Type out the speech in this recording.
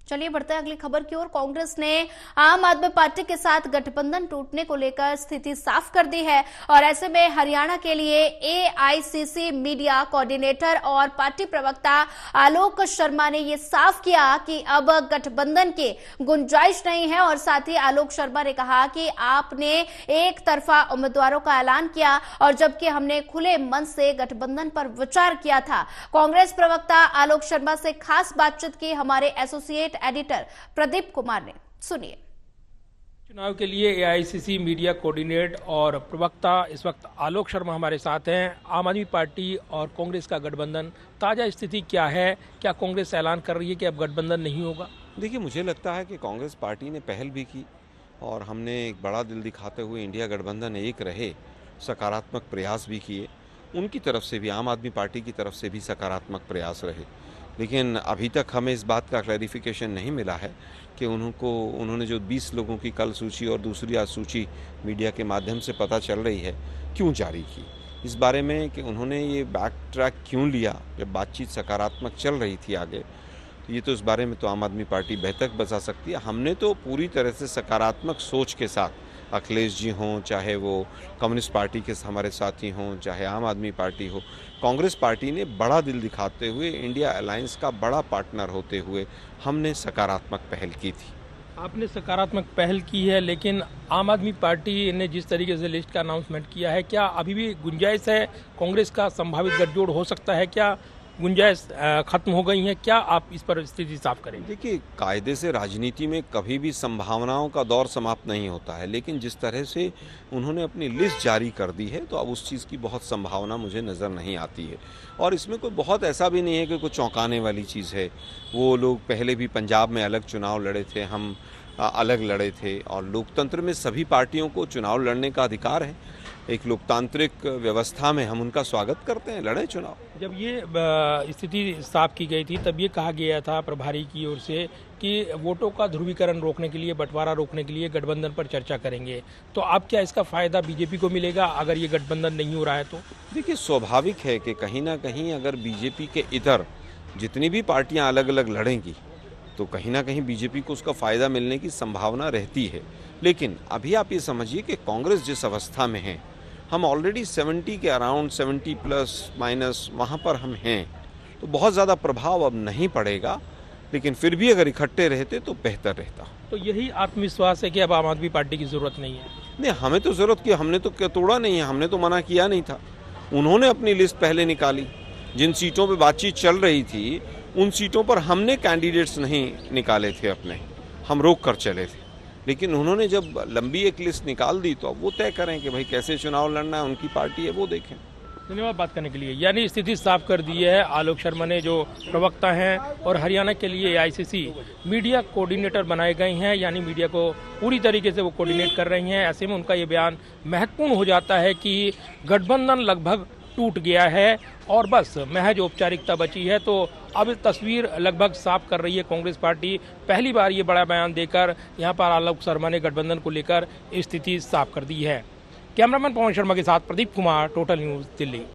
चलिए बढ़ते हैं अगली खबर की ओर। कांग्रेस ने आम आदमी पार्टी के साथ गठबंधन टूटने को लेकर स्थिति साफ कर दी है और ऐसे में हरियाणा के लिए एआईसीसी मीडिया कोऑर्डिनेटर और पार्टी प्रवक्ता आलोक शर्मा ने यह साफ किया कि अब गठबंधन की गुंजाइश नहीं है और साथ ही आलोक शर्मा ने कहा कि आपने एक तरफा उम्मीदवारों का ऐलान किया और जबकि हमने खुले मन से गठबंधन पर विचार किया था। कांग्रेस प्रवक्ता आलोक शर्मा से खास बातचीत की हमारे एसोसिएट एडिटर प्रदीप कुमार ने, सुनिए। चुनाव के लिए एआईसीसी मीडिया कोऑर्डिनेटर और प्रवक्ता इस वक्त आलोक शर्मा हमारे साथ हैं। आम आदमी पार्टी और कांग्रेस का गठबंधन, ताजा स्थिति क्या है? क्या कांग्रेस ऐलान कर रही है कि अब गठबंधन नहीं होगा? देखिए, मुझे लगता है कि कांग्रेस पार्टी ने पहल भी की और हमने एक बड़ा दिल दिखाते हुए इंडिया गठबंधन एक रहे सकारात्मक प्रयास भी किए। उनकी तरफ से भी, आम आदमी पार्टी की तरफ से भी सकारात्मक प्रयास रहे, लेकिन अभी तक हमें इस बात का क्लैरिफिकेशन नहीं मिला है कि उन्होंने जो 20 लोगों की कल सूची और दूसरी आज सूची मीडिया के माध्यम से पता चल रही है, क्यों जारी की। इस बारे में कि उन्होंने ये बैक ट्रैक क्यों लिया जब बातचीत सकारात्मक चल रही थी आगे, तो ये तो इस बारे में तो आम आदमी पार्टी बेहतर बता सकती है। हमने तो पूरी तरह से सकारात्मक सोच के साथ, अखिलेश जी हों, चाहे वो कम्युनिस्ट पार्टी के हमारे साथी हों, चाहे आम आदमी पार्टी हो, कांग्रेस पार्टी ने बड़ा दिल दिखाते हुए इंडिया अलायंस का बड़ा पार्टनर होते हुए हमने सकारात्मक पहल की थी। आपने सकारात्मक पहल की है, लेकिन आम आदमी पार्टी ने जिस तरीके से लिस्ट का अनाउंसमेंट किया है, क्या अभी भी गुंजाइश है? कांग्रेस का संभावित गठजोड़ हो सकता है? क्या गुंजाइश खत्म हो गई है? क्या आप इस पर स्थिति साफ करेंगे? देखिए, कायदे से राजनीति में कभी भी संभावनाओं का दौर समाप्त नहीं होता है, लेकिन जिस तरह से उन्होंने अपनी लिस्ट जारी कर दी है तो अब उस चीज़ की बहुत संभावना मुझे नज़र नहीं आती है। और इसमें कोई बहुत ऐसा भी नहीं है कि कुछ चौंकाने वाली चीज़ है। वो लोग पहले भी पंजाब में अलग चुनाव लड़े थे, हम अलग लड़े थे, और लोकतंत्र में सभी पार्टियों को चुनाव लड़ने का अधिकार है। एक लोकतांत्रिक व्यवस्था में हम उनका स्वागत करते हैं, लड़े चुनाव। जब ये स्थिति साफ की गई थी तब ये कहा गया था प्रभारी की ओर से कि वोटों का ध्रुवीकरण रोकने के लिए, बंटवारा रोकने के लिए गठबंधन पर चर्चा करेंगे। तो अब क्या इसका फायदा बीजेपी को मिलेगा अगर ये गठबंधन नहीं हो रहा है तो? देखिए, स्वाभाविक है कि कहीं ना कहीं अगर बीजेपी के इधर जितनी भी पार्टियां अलग अलग लड़ेंगी तो कहीं ना कहीं बीजेपी को उसका फायदा मिलने की संभावना रहती है। लेकिन अभी आप ये समझिए कि कांग्रेस जिस अवस्था में है, हम ऑलरेडी 70 के अराउंड, 70 प्लस माइनस वहाँ पर हम हैं, तो बहुत ज़्यादा प्रभाव अब नहीं पड़ेगा। लेकिन फिर भी अगर इकट्ठे रहते तो बेहतर रहता। तो यही आत्मविश्वास है कि अब आम आदमी पार्टी की जरूरत नहीं है? नहीं, हमें तो ज़रूरत की, हमने तो क्या तोड़ा नहीं है, हमने तो मना किया नहीं था। उन्होंने अपनी लिस्ट पहले निकाली, जिन सीटों पर बातचीत चल रही थी उन सीटों पर हमने कैंडिडेट्स नहीं निकाले थे अपने, हम रोक कर चले थे। लेकिन उन्होंने जब लंबी एक लिस्ट निकाल दी तो अब वो तय करें कि भाई कैसे चुनाव लड़ना है, उनकी पार्टी है, वो देखें। धन्यवाद बात करने के लिए। यानी स्थिति साफ कर दी है आलोक शर्मा ने, जो प्रवक्ता हैं और हरियाणा के लिए एआईसीसी मीडिया कोऑर्डिनेटर बनाए गए हैं, यानी मीडिया को पूरी तरीके से वो कोऑर्डिनेट कर रही हैं। ऐसे में उनका ये बयान महत्वपूर्ण हो जाता है कि गठबंधन लगभग टूट गया है और बस महज औपचारिकता बची है। तो अब तस्वीर लगभग साफ कर रही है कांग्रेस पार्टी। पहली बार ये बड़ा बयान देकर यहाँ पर आलोक शर्मा ने गठबंधन को लेकर स्थिति साफ कर दी है। कैमरामैन पवन शर्मा के साथ प्रदीप कुमार, टोटल न्यूज़, दिल्ली।